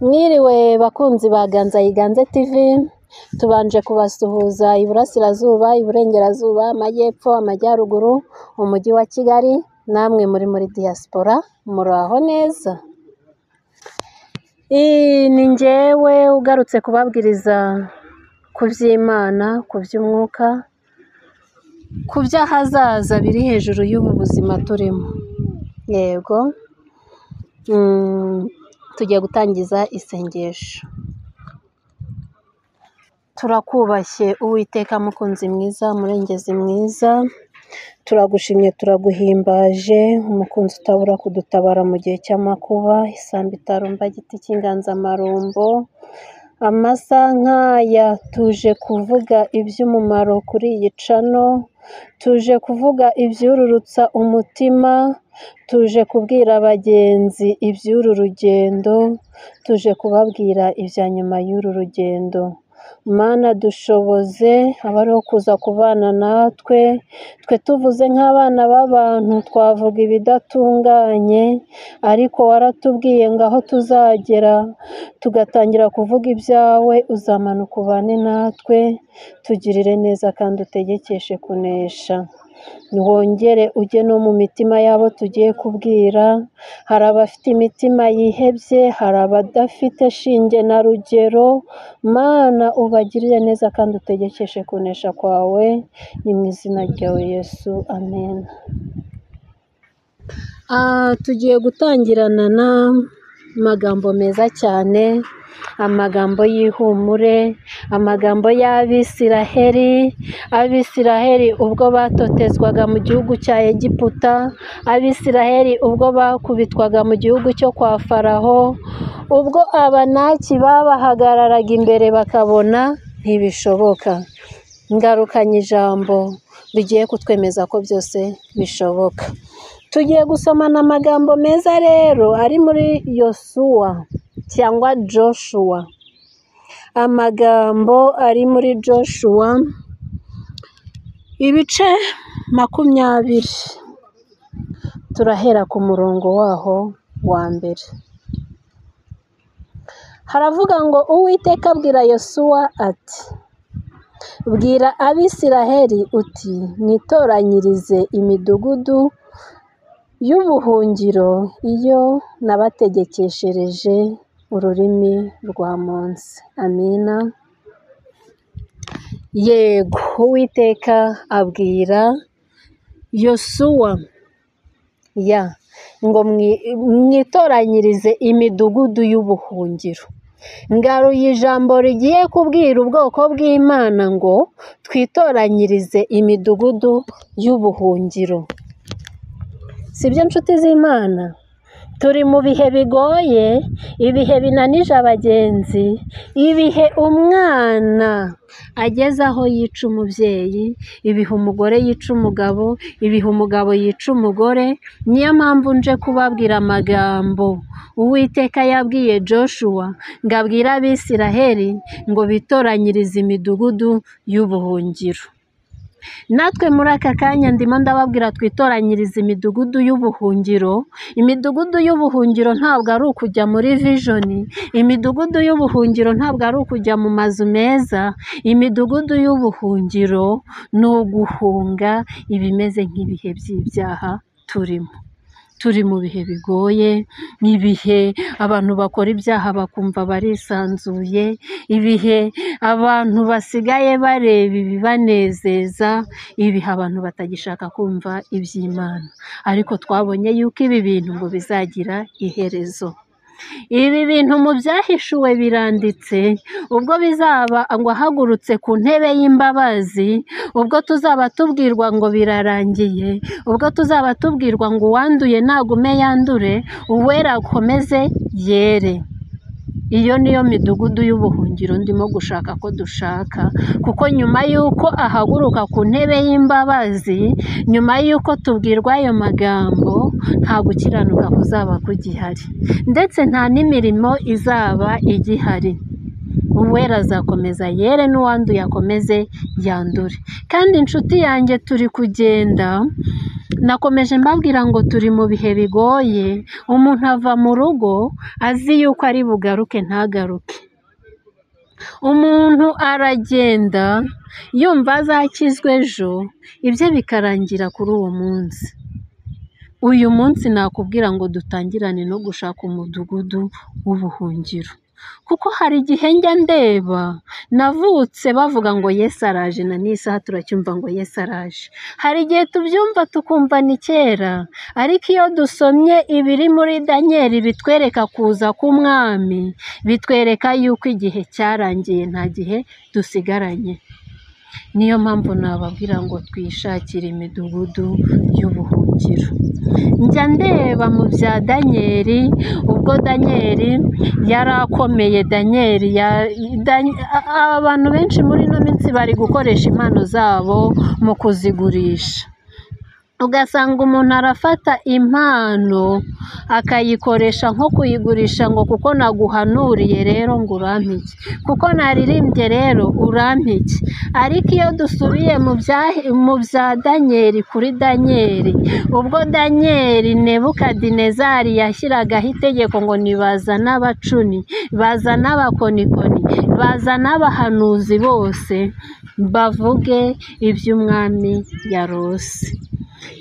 Mwiriwe bakunzi ba Ganza Yiganze TV, tubanje kubasuhuza iburasirazuba, iburengerazuba, amajyepfo, amajyaruguru, umujyi wa Kigali, namwe muri diaspora, muraho neza. Ni njyewe ugarutse kubabwiriza ku by'Imana, ku by'umwuka, ku by'ahazaza biri hejuru y'ubu buzima turimo. Yego, tugiye gutangiza isengesho. Turakubashye Uwiteka mukunzi mwiza, murengezi mwiza, turagushimye turaguhimbaje, umukunzi utabura kudutabara mu gihe cy'amakuba, isambi itarumba, igiti cy'inganzamarumbo. Amasaha nk'aya tuje kuvuga iby'umumaro kuri iyi cano, tuje kuvuga ibyururutsa umutima, tuje kubwira abagenzi iby'uru rugendo, tuje kubabwira ibya nyuma y'uru rugendo. Mana dushoboze abariho kuza kubana natwe, twe tuvuze nk'abana b'abantu twavuga ibidatunganye, ariko waratubwiye ngo aho tuzagera tugatangira kuvuga ibyawe, uzamanuka ubane natwe, tugirire neza kandi utegekeshe kunesha. Wongere ujye no mu mitima yabo tugiye kubwira, hari abafite imitima yihebye, hari abadafite shinge na rugero. Mana ubagirire neza kandi utegekeshe kunesha kwawe, ni mu izina ryawe Yesu, amen. Tugiye gutangirana n'amagambo meza cyane, amagambo y'ihumure, amagambo y'Abisiraheli ubwo batotezwaga mu gihugu cya Egiputa, Abisiraheli ubwo bakubitwaga mu gihugu cyo kwa Faraho, ubwo Abanaki babahagararaga imbere bakabona ntibishoboka. Ngarukanye ijambo rigiye kutwemeza ko byose bishoboka. Tugiye gusomana amagambo meza rero ari muri Yosuwa cyangwa Joshua. Amagambo ari muri Joshua ibice 20, turahera ku murongo waho wa mbere. Haravuga ngo Uwiteka abwira Yosuwa ati, bwira Abisiraheli uti mwitoranyirize imidugudu y'ubuhungiro iyo nabategekeshereje ururimi rwa Mose. Amina. Yego, Uwiteka abwira Yosuwa ngo mwitoranyirize imidugudu y'ubuhungiro. Ngaruye ijambo rigiye kubwira ubwoko bw'Imana ngo twitoranyirize imidugudu y'ubuhungiro. Sibyo nshuti z'Imana? Turi mu bihe bigoye, ibihe binanije abagenzi, ibihe umwana ageze aho yica umubyeyi, ibihe umugore yica umugabo, ibihe umugabo yica umugore. Niyo mpamvu nje kubabwira amagambo Uwiteka yabwiye Joshua ngo abwire Abisiraheli ngo bitoranyirize imidugudu y'ubuhungiro. Natwe muri aka kanya ndimo ndababwira twitoranyirize imidugudu y'ubuhungiro. Imidugudu y'ubuhungiro ntabwo ari ukujya muri vision, imidugudu y'ubuhungiro ntabwo ari ukujya mu mazu meza. Imidugudu y'ubuhungiro ni uguhunga ibimeze nk'ibihe by'ibyaha turimo. Turi mu bihe bigoye, ibihe abantu bakora ibyaha bakumva barisanzuye, ibihe abantu basigaye bareba ibibanezeza, ibihe abantu batagishaka kumva iby'Imana. Ariko twabonye yuko ibi bintu ngo bizagira iherezo. Ibi bintu mu byahishuwe biranditse, ubwo bizaba ngo ahagurutse ku ntebe y'imbabazi, ubwo tuzaba tubwirwa ngo birarangiye, ubwo tuzaba tubwirwa ngo uwanduye nagume yandure, uwera akomeze yere. Iyo niyo midugudu y'ubuhungiro ndimo gushaka ko dushaka, kuko nyuma y'uko ahaguruka ku ntebe y'imbabazi, nyuma y'uko tubwirwa ayo magambo, nta gukiranuka kuzaba kugihari, ndetse nta n'imirimo izaba igihari. Uwera azakomeza yere, n'uwanduye akomeze yandure. Kandi inshuti yanjye turi kugenda nakomeje mbabwira ngo turi mu bihe bigoye, umuntu ava mu rugo azi yuko ari bugaruke ntagaruke, umuntu aragenda yumva azakizwa ejo, ibye bikarangira kuri uwo munsi. Uyu munsi nakubwira ngo dutangirane no gushaka umudugudu w'ubuhungiro, kuko hari igihe njya ndeba navutse bavuga ngo Yesu araje, na n'isaha turacyumva ngo Yesu araje. Hari igihe tubyumva tukumva ni kera, ariko iyo dusomye ibiri muri Daniyeli bitwereka kuza k'umwami, bitwereka yuko igihe cyarangiye, nta gihe dusigaranye. Niyo mpamvu nababwira ngo twishakire imidugudu y'ubuhungiro. Njya ndeba mu bya Daniyeli, ubwo Daniyeli yari akomeye, abantu benshi muri ino minsi bari gukoresha impano zabo mu kuzigurisha. Ugasanga umuntu arafata impano akayikoresha nko kuyigurisha, ngo kuko naguhanuriye rero ngo urampike, kuko naririmbye rero urampike. Ariko iyo dusubiye mu bya Daniyeli, kuri Daniyeli, ubwo Daniyeli Nebukadinezari yashyiragaho itegeko ngo nibazane abacuni, bazane abakonikoni, bazane abahanuzi bose bavuge iby'umwami yarose.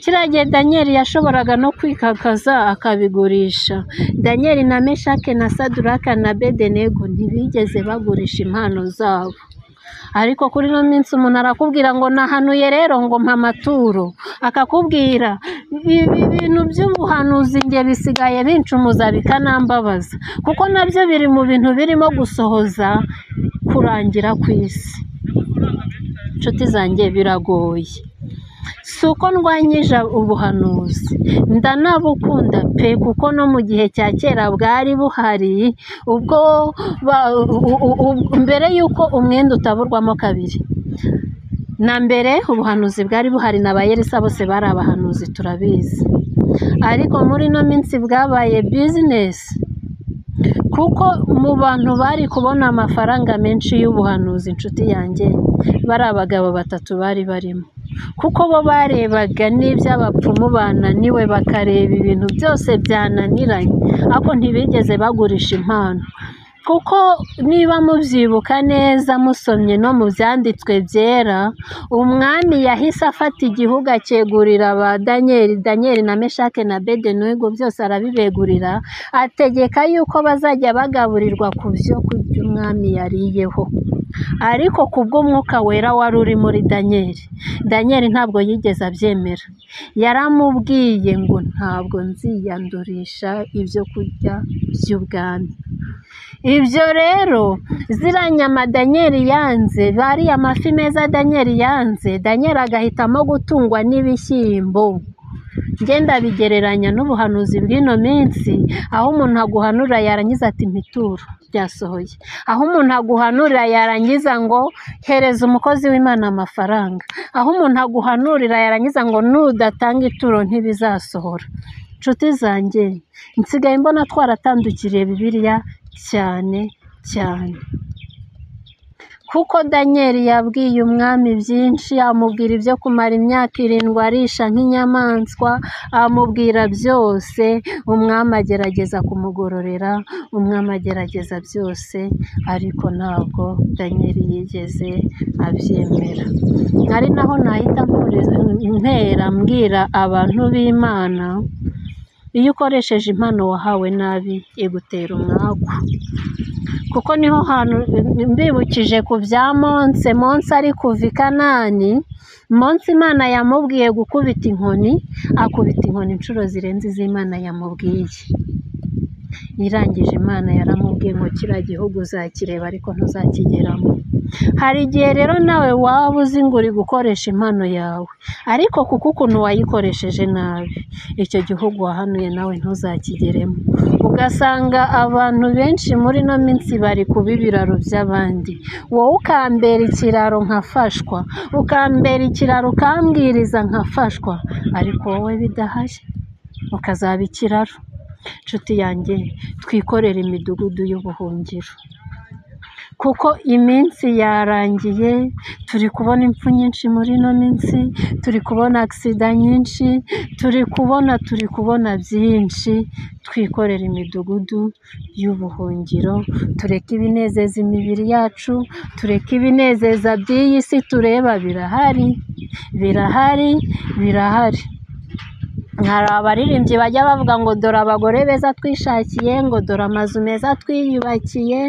Kiriya gihe Daniyeli yashoboraga no kwikakaza akabigurisha. Daniyeli na Meshake na Saduraka na Abedenego ntibigeze bagurisha impano zabo. Ariko kuri ino minsi umuntu arakubwira ngo nahanuye rero ngo mpa amaturo, akakubwira ibintu by'ubuhanuzi njye bisigaye bincumuza bikanambabaza, kuko nabyo biri mu bintu birimo gusohoza kurangira kw'isi. Inshuti zanjye biragoye, si uko ndwanyije ubuhanuzi, ndanabukunda pe, kuko no mu gihe cya kera bwari buhari, ubwo mbere y'uko umwenda utaburwamo kabiri, na mbere ubuhanuzi bwari buhari, na ba Elisa bose bari abahanuzi turabizi. Ariko muri ino minsi bwabaye bizinesi, kuko mu bantu bari kubona amafaranga menshi y'ubuhanuzi, inshuti yanjye, bari abagabo batatu bari barimo, kuko bo barebaga n'iby'abapfumu bananiwe, bakareba ibintu byose byananiranye, ariko ntibigeze bagurisha impano. Kuko niba mubyibuka neza musomye no mu byanditswe byera, umwami yahise afata igihugu acyegurira ba Daniyeli na Meshake na Abedenego, byose arabibegurira, ategeka yuko bazajya bagaburirwa ku byo kurya umwami yariyeho. Ariko kubw'umwuka wera wari uri muri Daniyeli ntabwo yigeze abyemera. Yaramubwiye ngo ntabwo nziyandurisha ibyo kurya by'ubwami. Ibyo rero ziriya nyama Daniyeli yanze, bariya amafi meza Daniyeli yanze, Daniyeli agahitamo gutungwa n'ibishyimbo. Ngenda bigereranya n'ubuhanuzi bw'ino minsi, aho umuntu aguhanura yarangiza ati impituro byasohoye, aho umuntu aguhanurira yarangiza ngo hereza umukozi w'Imana amafaranga, aho umuntu aguhanurira yarangiza ngo nudatanga ituro ntibizasohora. Inshuti zanjye, nsigaye mbona twaratandukiriye Bibiliya cyane cyane, kuko Daniyeli yabwiye umwami byinshi, amubwira ibyo kumara imyaka 7 arisha nk'inyamaswa, amubwira byose. Umwami agerageza kumugororera, umwami agerageza byose, ariko ntabwo Daniyeli yigeze abyemera. Ari naho nahita ntera mbwira abantu b'Imana, iyo ukoresheje impano wahawe nabi igutera umwaku. Kuko niho hantu mbibukije ku bya Monse ari kuva i Kanani. Monse Imana yamubwiye gukubita inkoni, akubita inkoni inshuro zirenze iz'Imana yamubwiye. Irangije Imana yaramubwiye ngo kiriya gihugu uzakireba ariko ntuzakigeramo. Hari igihe rero nawe waba uzi ngo uri gukoresha impano yawe, ariko kuko ukuntu wayikoresheje nabi, icyo gihugu wahanuye nawe ntuzakigeremo. Ugasanga abantu benshi muri ino minsi bari kuba ibiraro by'abandi. Wowe ukambera ikiraro nkafashwa, ukambera ikiraro ukambwiriza nkafashwa, ariko wowe bidahari ukazaba ikiraro. Inshuti yanjye, twikorere imidugudu y'ubuhungiro, kuko iminsi yarangiye, turi kubona impfu nyinshi muri ino minsi, turi kubona agisida nyinshi, turi kubona byinshi. Twikorera imidugudu y'ubuhungiro, tureke ibinezeza imibiri yacu, tureke ibinezeza by'iyi si tureba. Birahari. Hari abaririmbyi bajya bavuga ngo dore abagore beza twishakiye, ngo dore amazu meza twiyubakiye,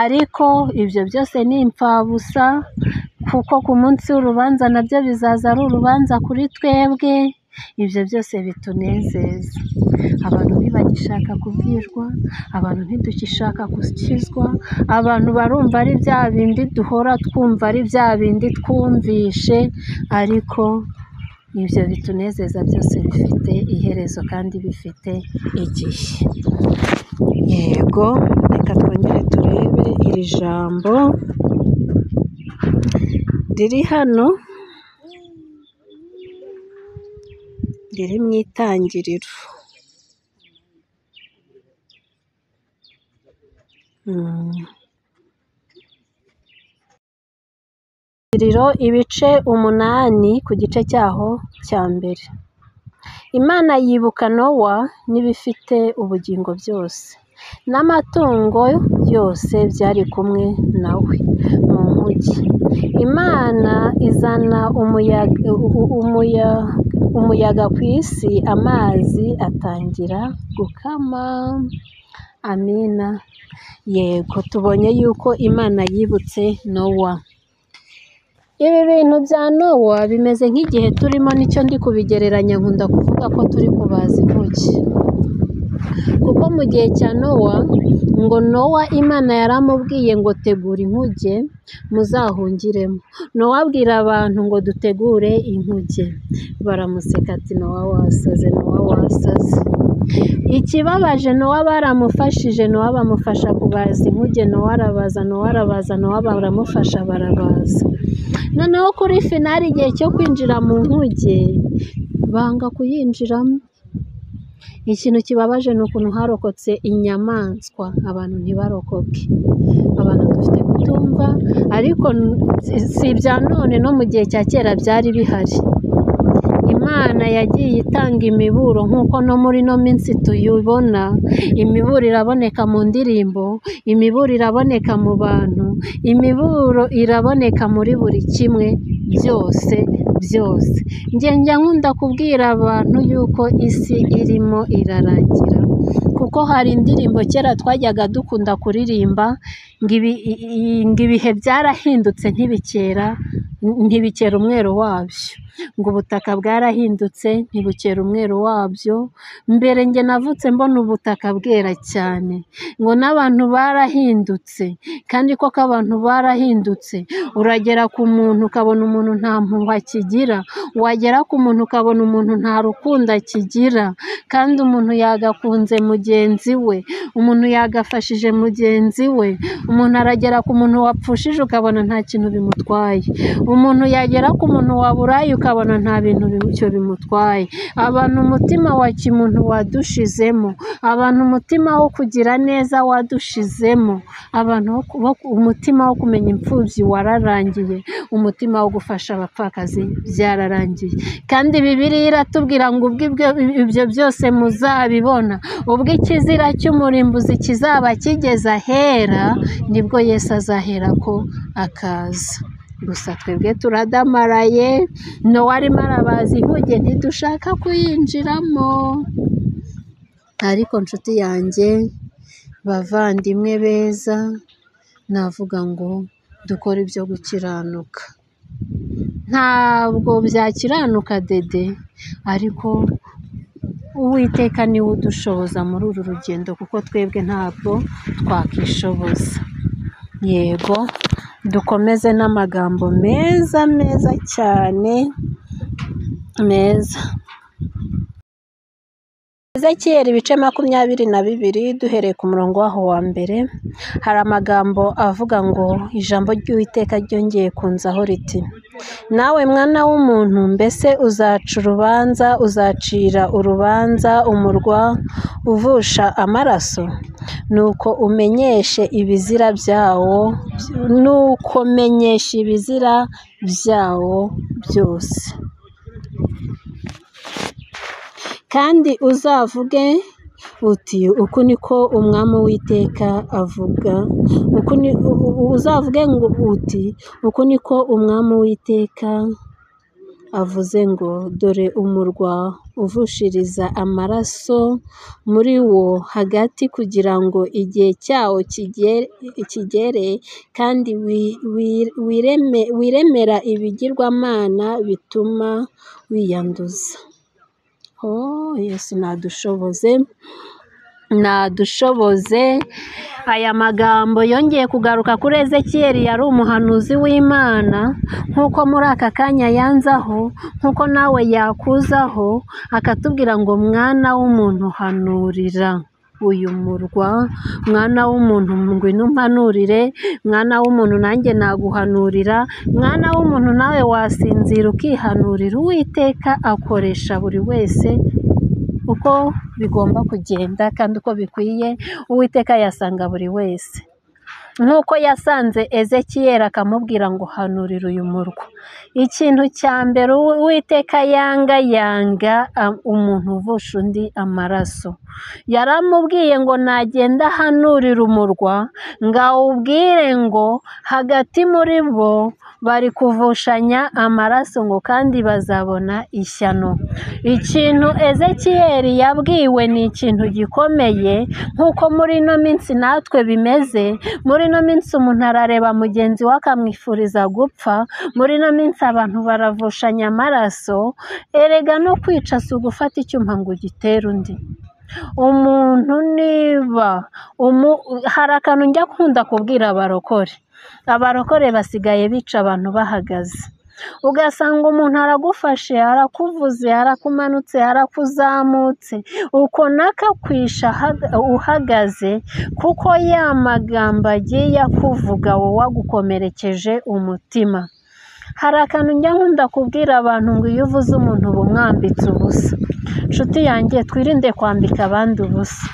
ariko ibyo byose ni impfabusa, kuko ku munsi w'urubanza nabyo bizaza ari urubanza kuri twebwe. Ibyo byose bitunezeza. Abantu ntibagishaka kubwirwa, abantu ntidugishaka gukizwa, abantu barumva ari bya bindi duhora twumva, ari bya bindi twumvishe, ariko ibyo bitunezeza byose bifite iherezo kandi bifite igihe. Yego, reka twongere turebe iri jambo riri hano, riri mu Itangiriro. Ibice 8 ku gice cyaho cya mbere. Imana yibuka Nowa n'ibifite ubugingo byose n'amatungo yose byari kumwe nawe mu nkuge. Imana izana umuyaga ku isi, amazi atangira gukama. Amina. Yego, tubonye yuko Imana yibutse Nowa. Ibi bintu bya Nowa bimeze nk'igihe turimo, nicyo ndi kubigereranya. Nkunda kuvuga ko turi kubaza inkuge, kuko mu gihe cya Nowa, ngo Nowa Imana yaramubwiye ngo tegura inkuge muzahungiremo. Nowa abwira abantu ngo dutegure inkuge. Baramuseka ati Nowa wasaze, Nowa wasaze. Ikibabaje, Nowa baramufashije, Nowa bamufasha kubaza inkuge, Nowa arabaza, Nowa baramufasha barabaza. Noneho kuri finali, igihe cyo kwinjira mu nkuge, banga kuyinjiramo. Ikintu kibabaje ni ukuntu harokotse inyamaswa, abantu ntibarokoke. Abantu dufite kutumva, ariko si ibya none, no mu gihe cya kera byari bihari. Imana yagiye itanga imiburo, nk'uko no muri ino minsi tuyibona. Imiburo iraboneka mu ndirimbo, imiburo iraboneka mu bantu, imiburo iraboneka muri buri kimwe, byose. Njya nkunda kubwira abantu yuko isi irimo irarangira, kuko hari indirimbo kera twajyaga dukunda kuririmba ngo ibihe byarahindutse ntibikera umwero wabyo, ngo ubutaka bwarahindutse ntibukera umwero wabyo. Mbere njye navutse mbona ubutaka bwera cyane, ngo n'abantu barahindutse. Kandi koko abantu barahindutse. Uragera ku muntu ukabona umuntu nta mpuhwe akigira, wagera ku muntu ukabona umuntu nta rukundo akigira, kandi umuntu yagakunze mugenzi we, umuntu yagafashije mugenzi we. Umuntu aragera ku muntu wapfushije ukabona nta kintu bimutwaye, umuntu yagera ku muntu waburaye ukabona nta bintu icyo bimutwaye. Abantu umutima wa kimuntu wadushizemo, abantu umutima wo kugira neza wadushizemo, abantu umutima wo kumenya imfubyi wararangiye, umutima wo gufasha abapfakazi byararangiye. Kandi Bibiliya iratubwira ngo ubwo ibyo byose muzabibona, ubwo ikizira cy'umurimbuzi kizaba kigeze ahera, nibwo Yesu azahera ko akaza. Gusa twebwe turadamaraye. Nowa arimo arabaza inkuge, ntidushaka kuyinjiramo. Ariko nshuti yanjye, bavandimwe beza, navuga ngo dukore ibyo gukiranuka. Ntabwo byakiranuka dede, ariko Uwiteka niwe udushoboza muri uru rugendo, kuko twebwe ntabwo twakishoboza. Yego, dukomeze n'amagambo meza cyane, meza. Ezekiyeli ibice 22 duhereye ku murongo waho wa mbere, hari amagambo avuga ngo ijambo ry'Uwiteka ryongeye kunzaho riti nawe mwana w'umuntu, mbese uzacira urubanza umurwa uvusha amaraso? Nuko menyesha ibizira byawo byose, kandi uzavuge uti uku niko umwami Uwiteka avuga, uzavuge ngo uti uku niko umwami Uwiteka avuze ngo dore umurwa uvushiriza amaraso muri wo hagati, kugira ngo igihe cyawo kigere, kandi wiremera ibigirwamana bituma wiyanduza. Yesu nadushoboze. Aya magambo yongeye kugaruka kuri Ezekiyeli, yari umuhanuzi w'Imana, nk'uko muri aka kanya yanzaho, nk'uko nawe yakuzaho akatubwira ngo mwana w'umuntu hanurira uyu murwa, mwana w'umuntu ngwino umpanurire, mwana w'umuntu nanjye naguhanurira, mwana w'umuntu nawe wasinzira ukihanurira. Uwiteka akoresha buri wese uko bigomba kugenda kandi uko bikwiye. Uwiteka yasanga buri wese, nk'uko yasanze Ezekiyeli akamubwira ngo hanurira uyu murwa. Ikintu cya mbere Uwiteka yanga umuntu uvusha undi amaraso. Yaramubwiye ngo nagenda hanurira umurwa, ngo awubwire ngo hagati muri bo bari kuvushanya amaraso, ngo kandi bazabona ishyano. Ikintu Ezekiyeli yabwiwe ni ikintu gikomeye, nk'uko muri ino minsi natwe bimeze. Muri ino minsi umuntu arareba mugenzi we akamwifuriza gupfa. Muri ino minsi abantu baravushanya amaraso. Erega no kwica si ugufata icyuma ngo ugitere undi umuntu. Niba hari akantu njya nkunda kubwira abarokore basigaye bica abantu bahagaze. Ugasanga umuntu aragufashe, arakuvuze, arakumanutse, arakuzamutse, uko nakakwisha uhagaze, kuko ya magambo agiye akuvuga wowe agukomerekeje umutima. Hari akantu njya nkunda kubwira abantu ngo iyo uvuze umuntu uba umwambitse ubusa. Nshuti yanjye, twirinde kwambika abandi ubusa,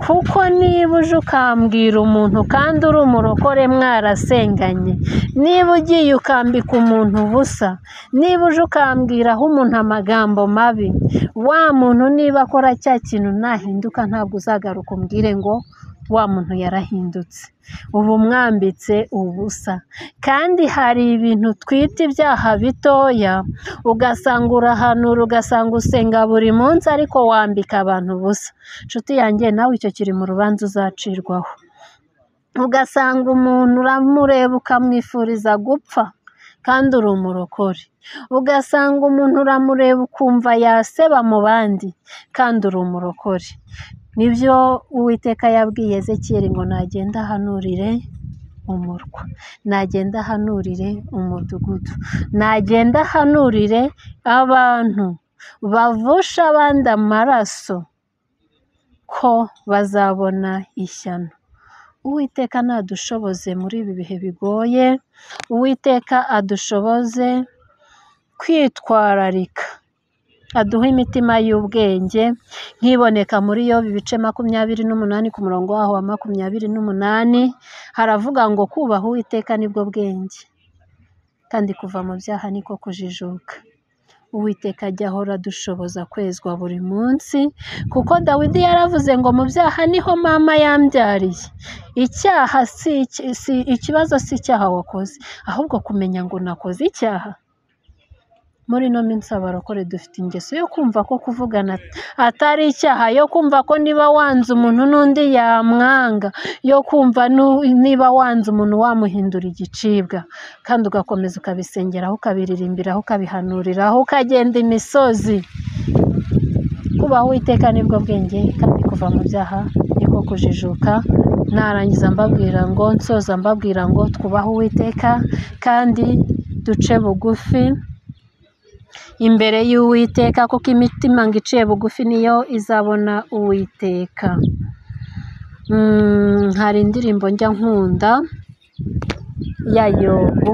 kuko niba uje ukambwira umuntu kandi uri umurokore mwarasenganye, niba ugiye ukambika umuntu ubusa, niba uje ukambwiraho umuntu amagambo mabi, wa muntu niba akora cya kintu nahinduka, ntabwo uzagaruka umbwire ngo wa muntu yarahindutse. Ubu mwambitse ubusa. Kandi hari ibintu twita ibyaha bitoya, ugasanga urahanura, ugasanga usenga buri munsi, ariko wambika abantu ubusa. Nshuti yanjye, nawe icyo kiri mu rubanza uzacirwaho. Ugasanga umuntu uramureba ukamwifuriza gupfa kandi uri umurokore. Ugasanga umuntu uramureba ukumva yaseba mu bandi kandi uri umurokore. Nibyo Uwiteka yabwiye Ezekiyeli ngo nagenda ahanurire umurwa, nagenda ahanurire umudugudu, nagenda ahanurire abantu bavusha abandi amaraso ko bazabona ishyano. Uwiteka nadushoboze muri ibi bihe bigoye. Uwiteka adushoboze kwitwararika, aduha imitima y'ubwenge nk'iboneka muri Yobu ibice 28 ku murongo waho wa 28, haravuga ngo kubaha Uwiteka nibwo bwenge, kandi kuva mu byaha niko kujijuka. Uwiteka ajya ahora adushoboza kwezwa buri munsi, kuko Dawidi yaravuze ngo mu byaha niho mama yambyariye. Icyaha ikibazo si icyaha wakoze, ahubwo kumenya ngo nakoze icyaha. Muri ino minsi abarokore dufite ingeso yo kumva ko kuvugana atari icyaha, yo kumva ko niba wanze umuntu n'undi yamwanga, yo kumva niba wanze umuntu wamuhindura igicibwa, kandi ugakomeza ukabisengeraho, ukabiririmbiraho, ukabihanuriraho, ukagenda imisozi. Kubaha Uwiteka nibwo bwenge, kandi kuva mu byaha niko kujijuka. Narangiza nsoza mbabwira ngo twubahe Uwiteka kandi duce bugufi imbere y'Uwiteka, kuko imitima ngo iciye bugufi niyo izabona Uwiteka. Hari indirimbo njya nkunda ya Yobu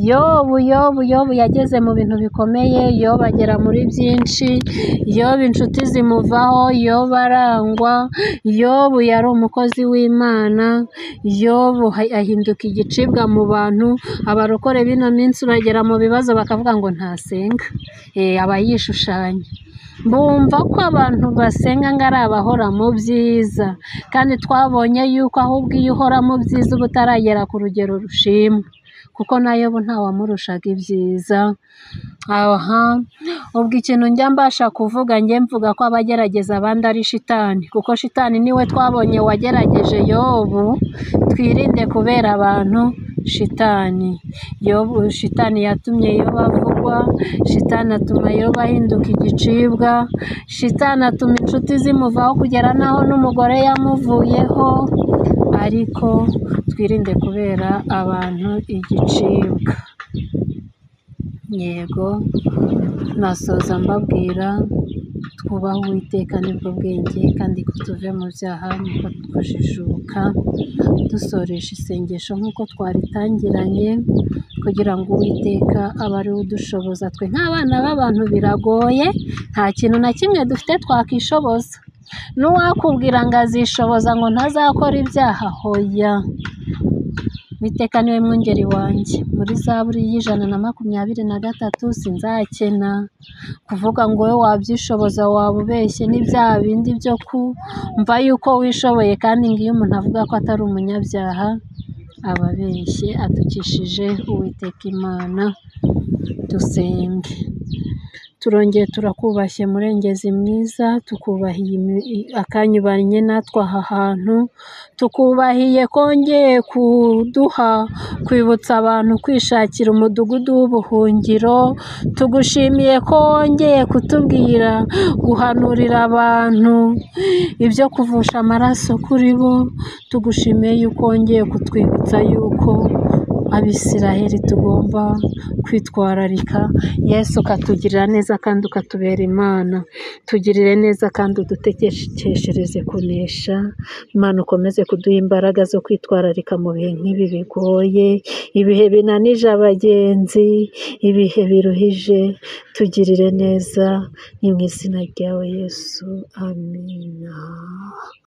yobu yageze mu bintu bikomeye, yobu agera muri byinshi, yobu inshuti zimuvaho, yobu arangwa, yobu yari umukozi w'Imana, yobu ahinduka igicibwa mu bantu. Abarokore bino minsi uragera mu bibazo bakavuga ngo ntasenga, aba yishushanya. Bumva ko abantu basenga ngo ari abahora mu byiza, kandi twabonye yuko ahubwo iyo uhora mu byiza uba utaragera ku rugero rushimwa, kuko na Yobu ntawamurushaga ibyiza. Ubwo ikintu njya mbasha kuvuga, njye mvuga ko abagerageza abandi ari shitani, kuko shitani niwe twabonye wagerageje Yobu. Twirinde kubera abantu shitani. Shitani yatumye Yobu avugwa, shitani atuma Yobu ahinduka igicibwa, shitani atuma inshuti zimuvaho kugera naho n'umugore yamuvuyeho. Ariko twirinde kubera abantu igicibwa. Yego, nasoza mbabwira twubahe Uwiteka nibwo bwenge, kandi ko tuve mu byaha niko kujijuka. Dusoresha isengesho nk'uko twaritangiranye, kugira ngo Uwiteka abe ari we udushoboza. Twe nk'abana b'abantu biragoye, nta kintu na kimwe dufite twakishoboza. N'uwakubwira ngo azishoboza ngo ntazakora ibyaha, hoya. Uwiteka niwe mwungeri wanjye. Muri Zaburi y'123 sinzakena. Kuvuga ngo wowe wabyishoboza waba ubeshye, ni bya bindi byo kumva yuko wishoboye, kandi ngo iyo umuntu avuga ko atari umunyabyaha aba abeshye. Atukishije Uwiteka Imana. Dusenge. Turongeye turakubashye murengezi mwiza, tukubahiye akanya ubanye natwe aha hantu, tukubahiye kongeye kuduha kwibutsa abantu kwishakira umudugudu w'ubuhungiro. Tugushimiye ko wongeye kutubwira guhanurira abantu ibyo kuvusha amaraso kuri bo. Tugushimiye yuko wongeye kutwibutsa yuko Abisiraheli tugomba kwitwararika. Yesu, ukatugirira neza kandi ukatubera Imana. Tugirire neza kandi udutekeshereze kunesha. Imana, ukomeze kuduha imbaraga zo kwitwararika mu bihe nk'ibi bigoye, ibihe binanije abagenzi, ibihe biruhije. Tugirire neza, ni mu izina ryawe Yesu, amina.